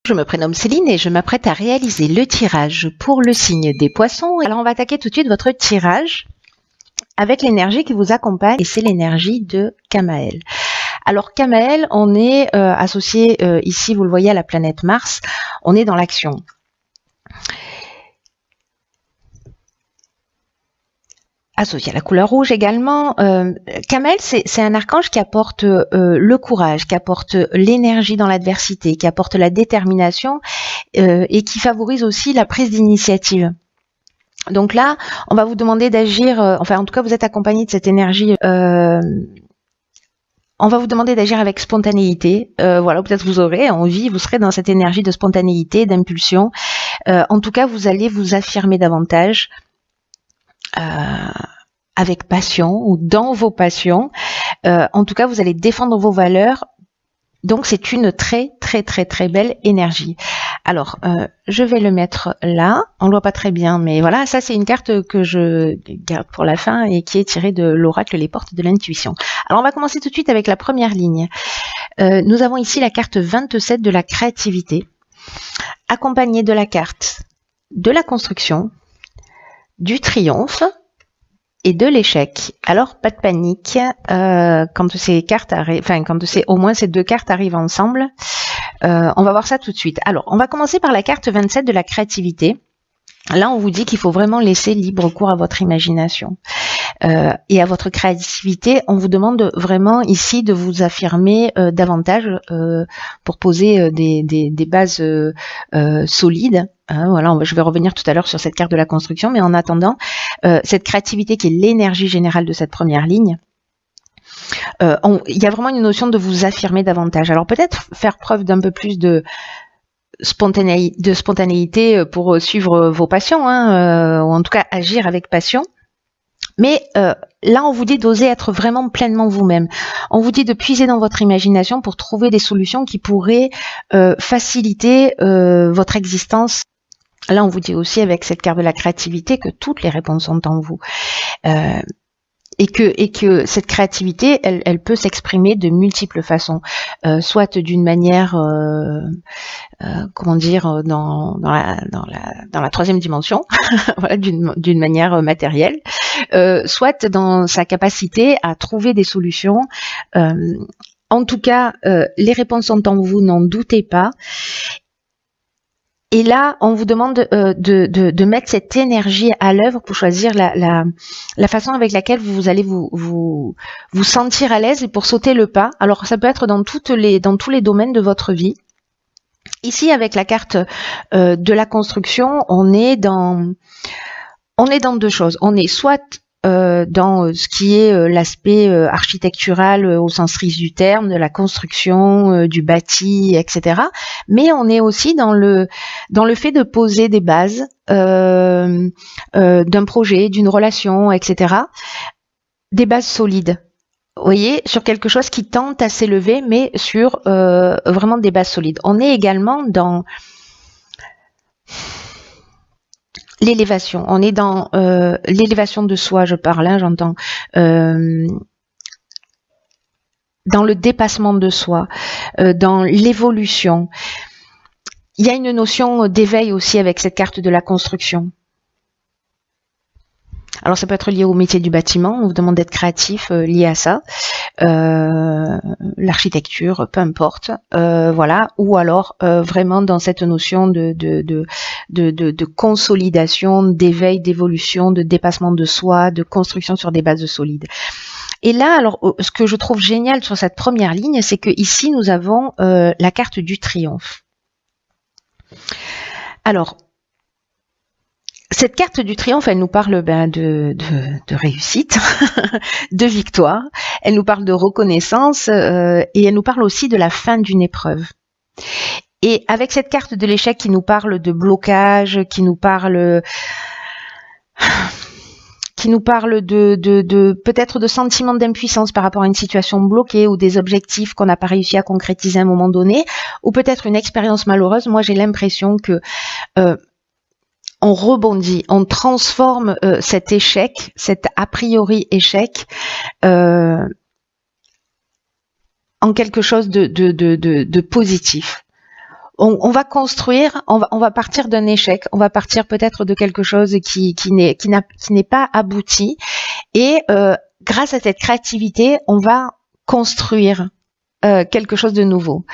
Je me prénomme Céline et je m'apprête à réaliser le tirage pour le signe des poissons. Alors on va attaquer tout de suite votre tirage avec l'énergie qui vous accompagne et c'est l'énergie de Kamael. Alors Kamael, on est associé ici, vous le voyez, à la planète Mars, on est dans l'action. Associé à la couleur rouge également. Kamael, c'est un archange qui apporte le courage, qui apporte l'énergie dans l'adversité, qui apporte la détermination et qui favorise aussi la prise d'initiative. Donc là, on va vous demander d'agir, enfin en tout cas vous êtes accompagné de cette énergie, on va vous demander d'agir avec spontanéité, voilà, peut-être vous aurez envie, vous serez dans cette énergie de spontanéité, d'impulsion, en tout cas vous allez vous affirmer davantage, avec passion ou dans vos passions. En tout cas, vous allez défendre vos valeurs. Donc, c'est une très belle énergie. Alors, je vais le mettre là. On ne le voit pas très bien, mais voilà, ça, c'est une carte que je garde pour la fin et qui est tirée de l'oracle Les Portes de l'Intuition. Alors, on va commencer tout de suite avec la première ligne. Nous avons ici la carte 27 de la créativité, accompagnée de la carte de la construction, du triomphe et de l'échec. Alors pas de panique quand ces cartes arrivent, enfin quand au moins ces deux cartes arrivent ensemble. On va voir ça tout de suite. Alors on va commencer par la carte 27 de la créativité. Là on vous dit qu'il faut vraiment laisser libre cours à votre imagination et à votre créativité. On vous demande vraiment ici de vous affirmer davantage pour poser des bases solides. Voilà, je vais revenir tout à l'heure sur cette carte de la construction, mais en attendant, cette créativité qui est l'énergie générale de cette première ligne, il y a vraiment une notion de vous affirmer davantage. Alors peut-être faire preuve d'un peu plus de spontanéité pour suivre vos passions, ou en tout cas agir avec passion. Mais là, on vous dit d'oser être vraiment pleinement vous-même. On vous dit de puiser dans votre imagination pour trouver des solutions qui pourraient faciliter votre existence. Là, on vous dit aussi avec cette carte de la créativité que toutes les réponses sont en vous. Et que cette créativité, elle peut s'exprimer de multiples façons, soit d'une manière, comment dire, dans la troisième dimension, voilà, d'une manière matérielle, soit dans sa capacité à trouver des solutions. En tout cas, les réponses sont en vous, n'en doutez pas. Et là, on vous demande de mettre cette énergie à l'œuvre pour choisir la façon avec laquelle vous allez vous sentir à l'aise et pour sauter le pas. Alors, ça peut être dans tous les domaines de votre vie. Ici, avec la carte de la construction, on est dans deux choses. On est soit dans ce qui est l'aspect architectural au sens strict du terme, de la construction, du bâti, etc. Mais on est aussi dans le fait de poser des bases d'un projet, d'une relation, etc. Des bases solides. Vous voyez, sur quelque chose qui tente à s'élever, mais sur vraiment des bases solides. On est également dans l'élévation, on est dans l'élévation de soi, je parle, j'entends, dans le dépassement de soi, dans l'évolution. Il y a une notion d'éveil aussi avec cette carte de la construction. Alors ça peut être lié au métier du bâtiment, on vous demande d'être créatif lié à ça, l'architecture, peu importe, voilà, ou alors vraiment dans cette notion de consolidation, d'éveil, d'évolution, de dépassement de soi, de construction sur des bases solides. Et là, alors, ce que je trouve génial sur cette première ligne, c'est que ici nous avons la carte du triomphe. Alors, cette carte du triomphe, elle nous parle de réussite, de victoire, elle nous parle de reconnaissance et elle nous parle aussi de la fin d'une épreuve. Et avec cette carte de l'échec qui nous parle de blocage, qui nous parle de peut-être de sentiments d'impuissance par rapport à une situation bloquée ou des objectifs qu'on n'a pas réussi à concrétiser à un moment donné, ou peut-être une expérience malheureuse, moi j'ai l'impression que on rebondit, on transforme cet échec, cet a priori échec, en quelque chose de positif. on va construire, on va partir d'un échec, on va partir peut-être de quelque chose qui n'est pas abouti, et grâce à cette créativité, on va construire quelque chose de nouveau.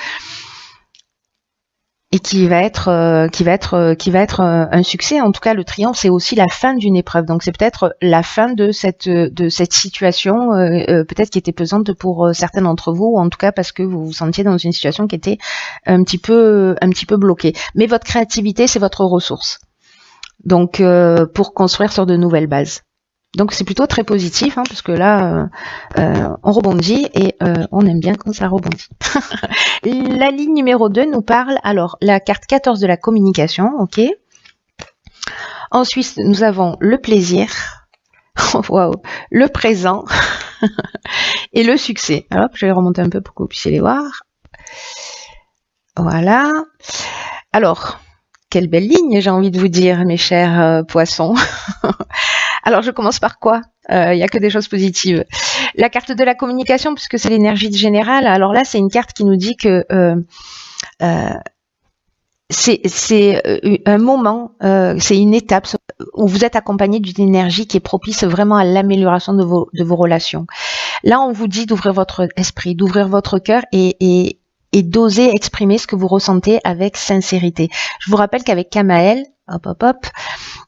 Et qui va être un succès. En tout cas, le triomphe, c'est aussi la fin d'une épreuve. Donc, c'est peut-être la fin de cette situation, peut-être qui était pesante pour certains d'entre vous, ou en tout cas parce que vous vous sentiez dans une situation qui était un petit peu bloquée. Mais votre créativité, c'est votre ressource. Donc, pour construire sur de nouvelles bases. Donc c'est plutôt très positif, hein, parce que là, on rebondit et on aime bien quand ça rebondit. La ligne numéro 2 nous parle, alors, la carte 14 de la communication, ok. Ensuite, nous avons le plaisir, waouh, le présent et le succès. Alors, je vais remonter un peu pour que vous puissiez les voir. Voilà. Alors, quelle belle ligne, j'ai envie de vous dire, mes chers poissons. Alors, je commence par quoi? Il n'y a que des choses positives. La carte de la communication, puisque c'est l'énergie générale. Alors là, c'est une carte qui nous dit que c'est un moment, c'est une étape où vous êtes accompagné d'une énergie qui est propice vraiment à l'amélioration de vos relations. Là, on vous dit d'ouvrir votre esprit, d'ouvrir votre cœur et d'oser exprimer ce que vous ressentez avec sincérité. Je vous rappelle qu'avec Kamael,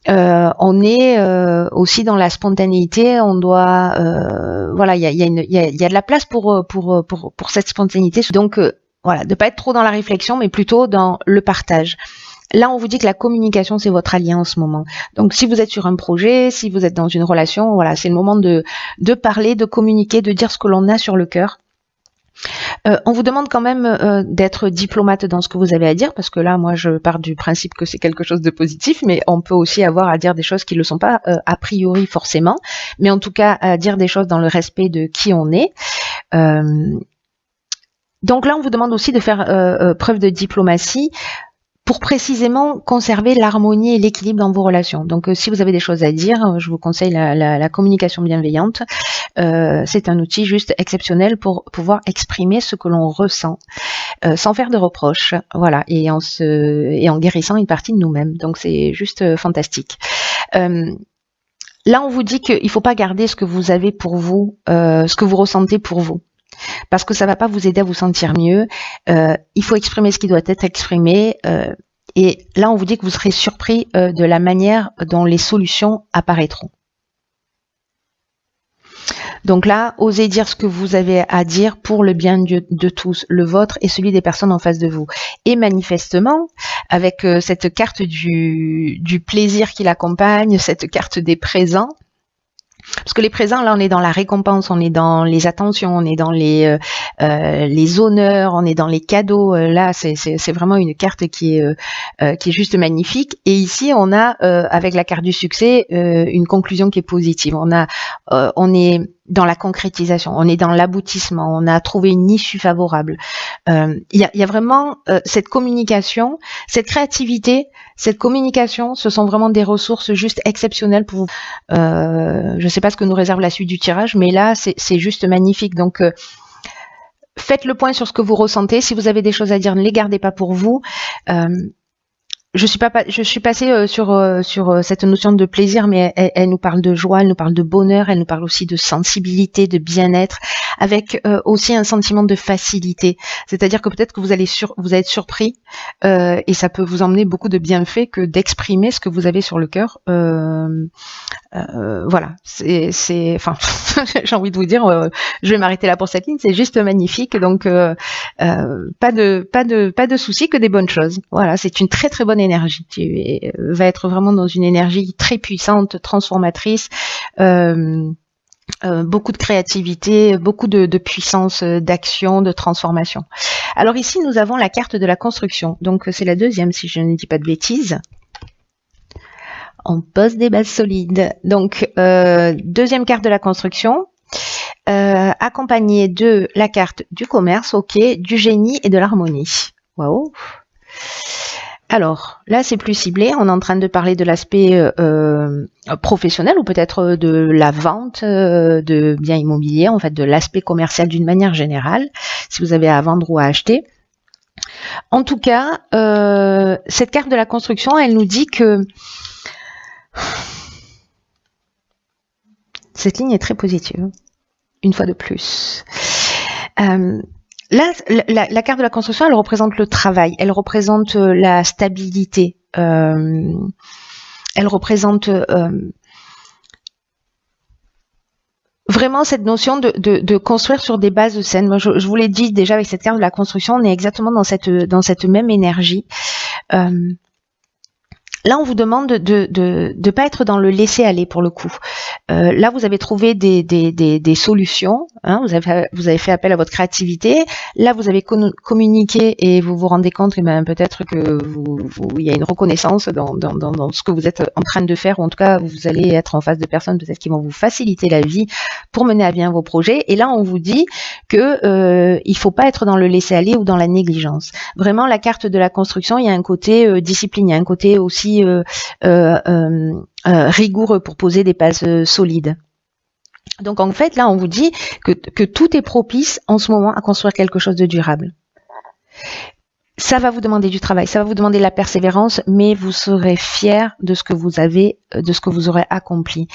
on est aussi dans la spontanéité. On doit, voilà, il y a de la place pour cette spontanéité. Donc voilà, de pas être trop dans la réflexion, mais plutôt dans le partage. Là, on vous dit que la communication, c'est votre allié en ce moment. Donc, si vous êtes sur un projet, si vous êtes dans une relation, voilà, c'est le moment de parler, de communiquer, de dire ce que l'on a sur le cœur. On vous demande quand même d'être diplomate dans ce que vous avez à dire, parce que là, moi, je pars du principe que c'est quelque chose de positif, mais on peut aussi avoir à dire des choses qui ne le sont pas a priori forcément, mais en tout cas à dire des choses dans le respect de qui on est. Donc là, on vous demande aussi de faire preuve de diplomatie pour précisément conserver l'harmonie et l'équilibre dans vos relations. Donc si vous avez des choses à dire, je vous conseille la communication bienveillante. C'est un outil juste exceptionnel pour pouvoir exprimer ce que l'on ressent sans faire de reproches, voilà, et en guérissant une partie de nous-mêmes. Donc c'est juste fantastique. Là, on vous dit qu'il ne faut pas garder ce que vous avez pour vous, ce que vous ressentez pour vous, parce que ça ne va pas vous aider à vous sentir mieux. Il faut exprimer ce qui doit être exprimé. Et là, on vous dit que vous serez surpris de la manière dont les solutions apparaîtront. Donc là, osez dire ce que vous avez à dire pour le bien de tous, le vôtre et celui des personnes en face de vous. Et manifestement, avec cette carte du plaisir qui l'accompagne, cette carte des présents, parce que les présents, là, on est dans la récompense, on est dans les attentions, on est dans les honneurs, on est dans les cadeaux. Là, c'est vraiment une carte qui est juste magnifique. Et ici, on a, avec la carte du succès, une conclusion qui est positive. On est dans la concrétisation, on est dans l'aboutissement, on a trouvé une issue favorable. Il y a vraiment cette communication, cette créativité, cette communication, ce sont vraiment des ressources juste exceptionnelles pour vous. Je ne sais pas ce que nous réserve la suite du tirage, mais là, c'est juste magnifique. Donc, faites le point sur ce que vous ressentez. Si vous avez des choses à dire, ne les gardez pas pour vous. Je suis passée sur cette notion de plaisir, mais elle nous parle de joie, elle nous parle de bonheur, elle nous parle aussi de sensibilité, de bien-être, avec aussi un sentiment de facilité. C'est-à-dire que peut-être que vous allez être surpris et ça peut vous emmener beaucoup de bienfaits que d'exprimer ce que vous avez sur le cœur. Voilà, enfin, j'ai envie de vous dire, je vais m'arrêter là pour cette ligne. C'est juste magnifique, donc pas de soucis, que des bonnes choses. Voilà, c'est une très très bonne énergie. Tu vas être vraiment dans une énergie très puissante, transformatrice. Beaucoup de créativité, beaucoup de puissance d'action, de transformation. Alors ici, nous avons la carte de la construction. Donc c'est la deuxième, si je ne dis pas de bêtises. On pose des bases solides. Donc deuxième carte de la construction, accompagnée de la carte du commerce, ok, du génie et de l'harmonie. Waouh. Alors, là, c'est plus ciblé. On est en train de parler de l'aspect professionnel ou peut-être de la vente de biens immobiliers, en fait, de l'aspect commercial d'une manière générale, si vous avez à vendre ou à acheter. En tout cas, cette carte de la construction, elle nous dit que cette ligne est très positive, une fois de plus. Là, la carte de la construction, elle représente le travail, elle représente la stabilité, elle représente vraiment cette notion de construire sur des bases saines. Moi, je vous l'ai dit déjà avec cette carte de la construction, on est exactement dans cette même énergie. Là, on vous demande de pas être dans le laisser aller pour le coup. Là, vous avez trouvé des solutions. Hein, vous avez fait appel à votre créativité. Là, vous avez communiqué et vous vous rendez compte, et ben peut-être que il y a une reconnaissance dans ce que vous êtes en train de faire, ou en tout cas, vous allez être en face de personnes peut-être qui vont vous faciliter la vie pour mener à bien vos projets. Et là, on vous dit que il faut pas être dans le laisser aller ou dans la négligence. Vraiment, la carte de la construction, il y a un côté discipline, il y a un côté aussi rigoureux pour poser des bases solides. Donc en fait, là, on vous dit que tout est propice en ce moment à construire quelque chose de durable. Ça va vous demander du travail, ça va vous demander de la persévérance, mais vous serez fiers de ce que vous avez, de ce que vous aurez accompli.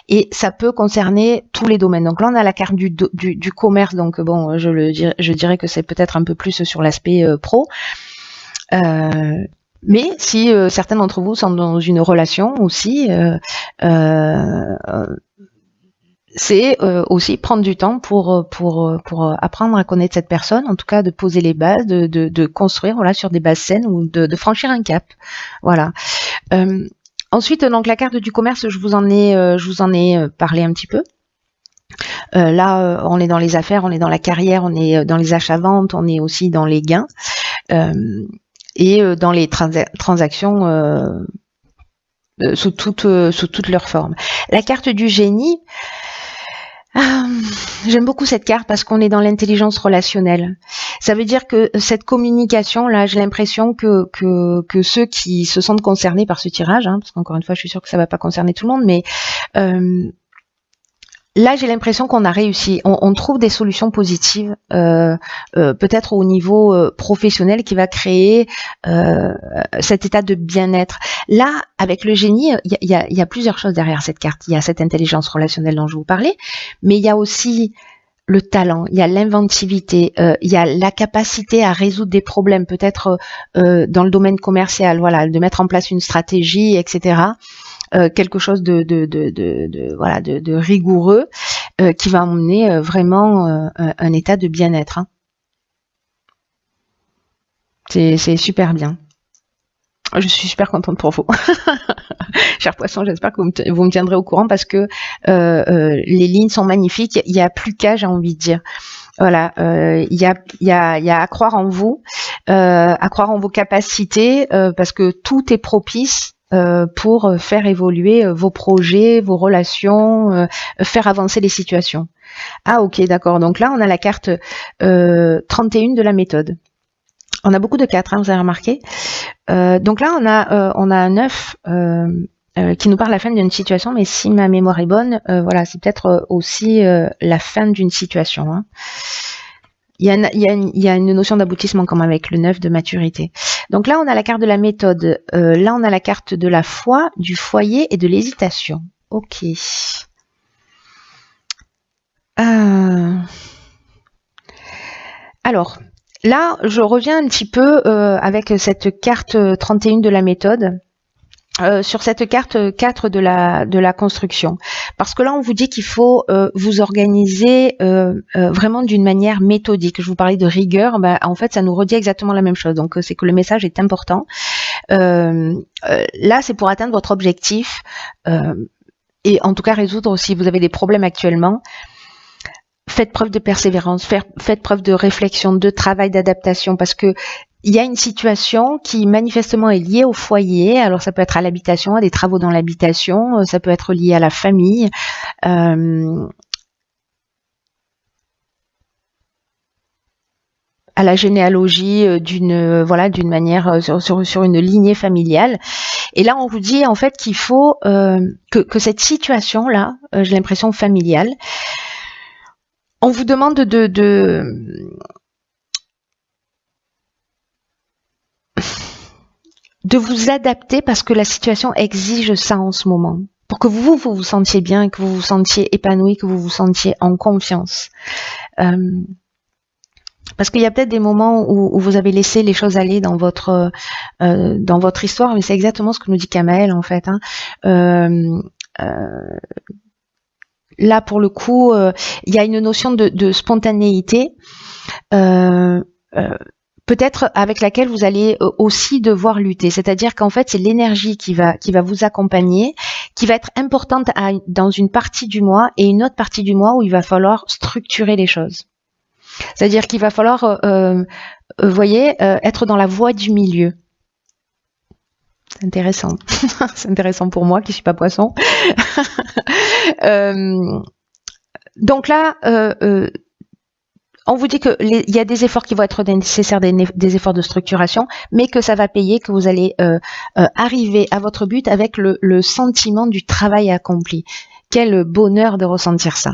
Et ça peut concerner tous les domaines. Donc là, on a la carte du commerce. Donc bon, je dirais que c'est peut-être un peu plus sur l'aspect pro. Mais si certains d'entre vous sont dans une relation aussi, c'est aussi prendre du temps pour apprendre à connaître cette personne, en tout cas de poser les bases, de construire voilà sur des bases saines ou de franchir un cap. Voilà. Ensuite, donc la carte du commerce, je vous en ai parlé un petit peu. Là, on est dans les affaires, on est dans la carrière, on est dans les achats-ventes, on est aussi dans les gains et dans les transactions sous toutes leurs formes. La carte du génie, j'aime beaucoup cette carte parce qu'on est dans l'intelligence relationnelle. Ça veut dire que cette communication, là, j'ai l'impression que ceux qui se sentent concernés par ce tirage, hein, parce qu'encore une fois, je suis sûre que ça va pas concerner tout le monde, mais là, j'ai l'impression qu'on a réussi. On trouve des solutions positives, peut-être au niveau professionnel, qui va créer cet état de bien-être. Là, avec le génie, il y a plusieurs choses derrière cette carte. Il y a cette intelligence relationnelle dont je vous parlais, mais il y a aussi le talent, il y a l'inventivité, il y a la capacité à résoudre des problèmes, peut-être dans le domaine commercial, voilà, de mettre en place une stratégie, etc. Quelque chose de rigoureux qui va emmener vraiment un état de bien-être. Hein. C'est super bien. Je suis super contente pour vous. Cher poisson, j'espère que vous me tiendrez au courant parce que les lignes sont magnifiques. Il n'y a plus qu'à, j'ai envie de dire. Voilà, il y a à croire en vous, à croire en vos capacités, parce que tout est propice pour faire évoluer vos projets, vos relations, faire avancer les situations. Ah ok, d'accord. Donc là, on a la carte 31 de la méthode. On a beaucoup de 4, hein, vous avez remarqué. Donc là, on a un 9 qui nous parle de la fin d'une situation, mais si ma mémoire est bonne, voilà, c'est peut-être aussi la fin d'une situation. Hein. Il y a une notion d'aboutissement comme avec le 9 de maturité. Donc là, on a la carte de la méthode. Là, on a la carte de la foi, du foyer et de l'hésitation. Ok. Alors, là, je reviens un petit peu avec cette carte 31 de la méthode. Sur cette carte 4 de la construction. Parce que là, on vous dit qu'il faut vous organiser vraiment d'une manière méthodique. Je vous parlais de rigueur, en fait, ça nous redit exactement la même chose. Donc, c'est que le message est important. Là, c'est pour atteindre votre objectif et en tout cas résoudre si vous avez des problèmes actuellement. Faites preuve de persévérance, faites preuve de réflexion, de travail, d'adaptation, parce que il y a une situation qui manifestement est liée au foyer. Alors ça peut être à l'habitation, à des travaux dans l'habitation, ça peut être lié à la famille. À la généalogie d'une manière sur une lignée familiale. Et là on vous dit en fait qu'il faut que cette situation là, j'ai l'impression familiale, on vous demande de vous adapter parce que la situation exige ça en ce moment. Pour que vous vous sentiez bien, que vous vous sentiez épanoui, que vous vous sentiez en confiance. Parce qu'il y a peut-être des moments où vous avez laissé les choses aller dans votre histoire, mais c'est exactement ce que nous dit Kamael en fait. Là, pour le coup, il y a une notion de spontanéité, peut-être avec laquelle vous allez aussi devoir lutter. C'est-à-dire qu'en fait, c'est l'énergie qui va vous accompagner, qui va être importante dans une partie du mois et une autre partie du mois où il va falloir structurer les choses. C'est-à-dire qu'il va falloir, voyez, être dans la voie du milieu. C'est intéressant. C'est intéressant pour moi qui suis pas poisson. Donc là, on vous dit que il y a des efforts qui vont être nécessaires, des efforts de structuration, mais que ça va payer, que vous allez arriver à votre but avec le sentiment du travail accompli. Quel bonheur de ressentir ça.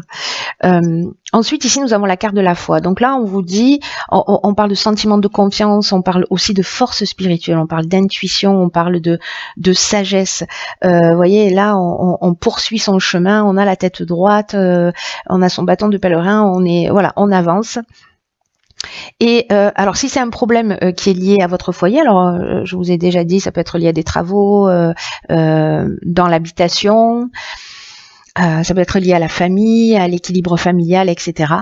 Ensuite, ici, nous avons la carte de la foi. Donc là, on vous dit, on parle de sentiment de confiance, on parle aussi de force spirituelle, on parle d'intuition, on parle de sagesse. Vous voyez, là, on poursuit son chemin, on a la tête droite, on a son bâton de pèlerin, on avance. Et alors, si c'est un problème qui est lié à votre foyer, alors je vous ai déjà dit, ça peut être lié à des travaux dans l'habitation. Ça peut être lié à la famille, à l'équilibre familial, etc.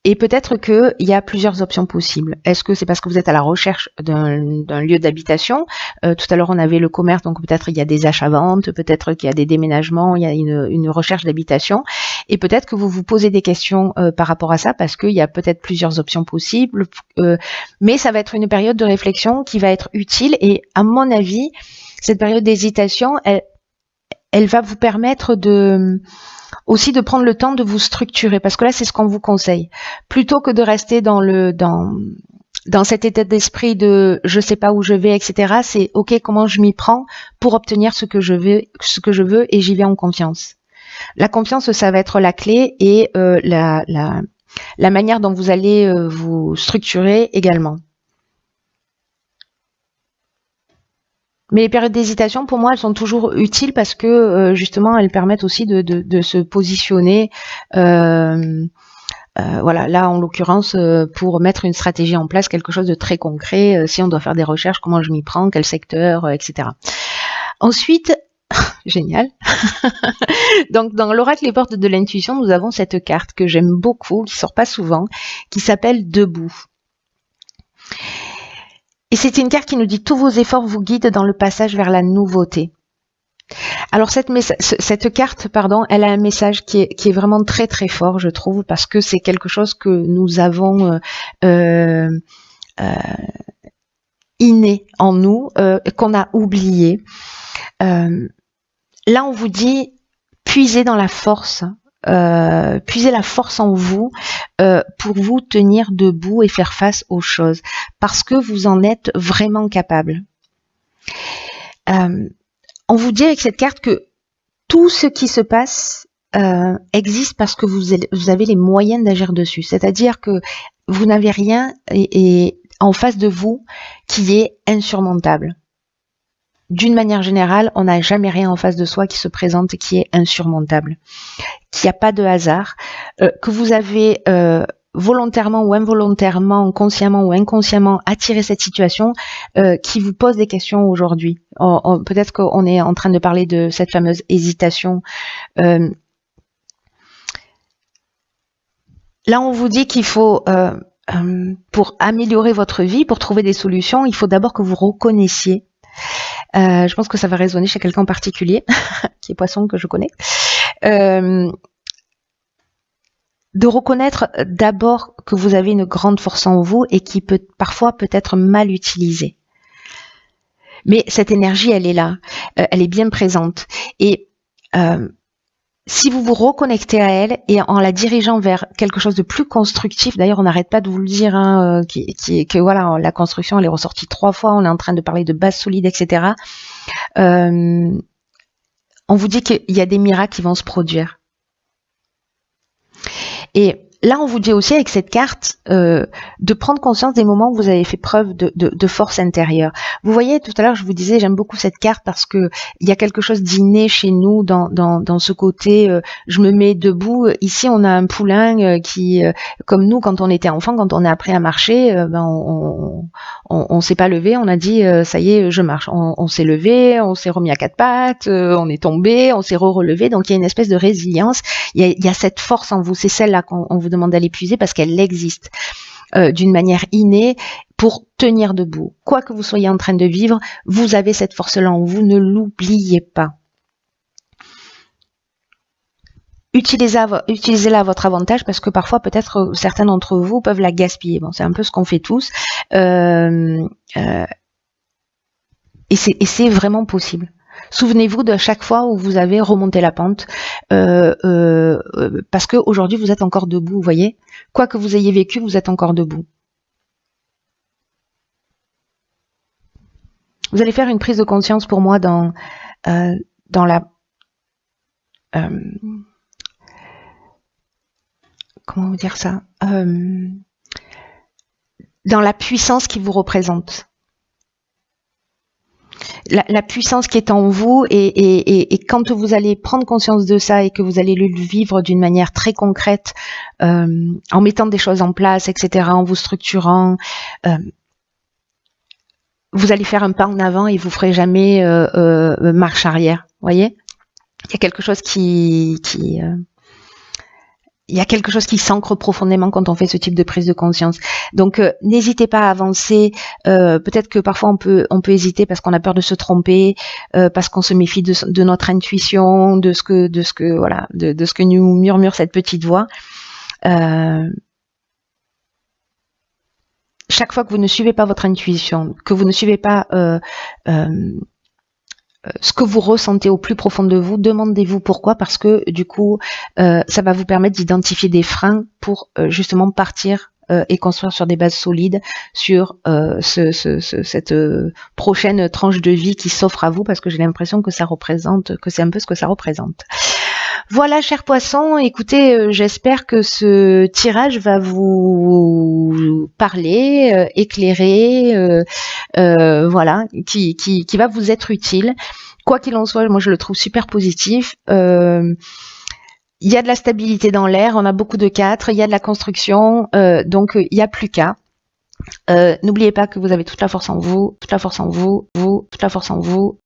Et peut-être qu'il y a plusieurs options possibles. Est-ce que c'est parce que vous êtes à la recherche d'un lieu d'habitation? Tout à l'heure, on avait le commerce, donc peut-être il y a des achats-ventes, peut-être qu'il y a des déménagements, il y a une recherche d'habitation. Et peut-être que vous vous posez des questions par rapport à ça, parce qu'il y a peut-être plusieurs options possibles. Mais ça va être une période de réflexion qui va être utile. Et à mon avis, cette période d'hésitation, elle va vous permettre aussi de prendre le temps de vous structurer, parce que là, c'est ce qu'on vous conseille. Plutôt que de rester dans cet état d'esprit de je sais pas où je vais, etc. C'est ok, comment je m'y prends pour obtenir ce que je veux et j'y vais en confiance. La confiance, ça va être la clé et la manière dont vous allez vous structurer également. Mais les périodes d'hésitation, pour moi, elles sont toujours utiles parce que justement, elles permettent aussi de se positionner. Voilà, là, en l'occurrence, pour mettre une stratégie en place, quelque chose de très concret. Si on doit faire des recherches, comment je m'y prends, quel secteur, etc. Ensuite, génial. Donc, dans l'oracle Les Portes de l'intuition, nous avons cette carte que j'aime beaucoup, qui sort pas souvent, qui s'appelle Debout. Et c'est une carte qui nous dit « Tous vos efforts vous guident dans le passage vers la nouveauté ». Alors cette carte, elle a un message qui est vraiment très très fort, je trouve, parce que c'est quelque chose que nous avons inné en nous, qu'on a oublié. Là, on vous dit « Puisez dans la force ». Puisez la force en vous pour vous tenir debout et faire face aux choses parce que vous en êtes vraiment capable. On vous dit avec cette carte que tout ce qui se passe existe parce que vous avez les moyens d'agir dessus. C'est-à-dire que vous n'avez rien et en face de vous qui est insurmontable. D'une manière générale, on n'a jamais rien en face de soi qui se présente qui est insurmontable, qu'il n'y a pas de hasard, que vous avez volontairement ou involontairement, consciemment ou inconsciemment attiré cette situation qui vous pose des questions aujourd'hui. Peut-être qu'on est en train de parler de cette fameuse hésitation. Là, on vous dit qu'il faut, pour améliorer votre vie, pour trouver des solutions, il faut d'abord que vous reconnaissiez. Je pense que ça va résonner chez quelqu'un en particulier, qui est poisson, que je connais. De reconnaître d'abord que vous avez une grande force en vous et qui peut parfois peut être mal utilisée. Mais cette énergie, elle est là, elle est bien présente. Et si vous vous reconnectez à elle et en la dirigeant vers quelque chose de plus constructif, d'ailleurs on n'arrête pas de vous le dire, hein, que voilà, la construction elle est ressortie 3 fois, on est en train de parler de base solide, etc. On vous dit qu'il y a des miracles qui vont se produire. Et Là, on vous dit aussi avec cette carte de prendre conscience des moments où vous avez fait preuve de force intérieure. Vous voyez, tout à l'heure, je vous disais, j'aime beaucoup cette carte parce que il y a quelque chose d'inné chez nous dans ce côté je me mets debout. Ici, on a un poulain qui, comme nous, quand on était enfant, quand on a appris à marcher, on s'est pas levé, on a dit ça y est, je marche. On s'est levé, on s'est remis à quatre pattes, on est tombé, on s'est relevé. Donc, il y a une espèce de résilience. Il y a cette force en vous. C'est celle-là qu'on vous demande d'aller puiser parce qu'elle existe d'une manière innée pour tenir debout. Quoi que vous soyez en train de vivre, vous avez cette force-là en vous, ne l'oubliez pas. Utilisez-la à votre avantage parce que parfois peut-être certains d'entre vous peuvent la gaspiller. Bon, c'est un peu ce qu'on fait tous. Et c'est vraiment possible. Souvenez-vous de chaque fois où vous avez remonté la pente, parce que aujourd'hui vous êtes encore debout, vous voyez. Quoi que vous ayez vécu, vous êtes encore debout. Vous allez faire une prise de conscience pour moi dans la comment vous dire ça, dans la puissance qui vous représente. La puissance qui est en vous et quand vous allez prendre conscience de ça et que vous allez le vivre d'une manière très concrète, en mettant des choses en place, etc., en vous structurant, vous allez faire un pas en avant et vous ferez jamais marche arrière. Voyez, il y a quelque chose il y a quelque chose qui s'ancre profondément quand on fait ce type de prise de conscience. Donc n'hésitez pas à avancer. Peut-être que parfois on peut hésiter parce qu'on a peur de se tromper, parce qu'on se méfie de notre intuition, de ce que nous murmure cette petite voix. Chaque fois que vous ne suivez pas votre intuition, que vous ne suivez pas ce que vous ressentez au plus profond de vous, demandez-vous pourquoi, parce que du coup, ça va vous permettre d'identifier des freins pour justement partir et construire sur des bases solides sur cette prochaine tranche de vie qui s'offre à vous, parce que j'ai l'impression que c'est un peu ce que ça représente. Voilà, chers poissons, écoutez, j'espère que ce tirage va vous parler, éclairer, voilà, qui va vous être utile. Quoi qu'il en soit, moi je le trouve super positif. Il y a de la stabilité dans l'air, on a beaucoup de 4, il y a de la construction, donc il n'y a plus qu'à. N'oubliez pas que vous avez toute la force en vous, toute la force en vous, toute la force en vous.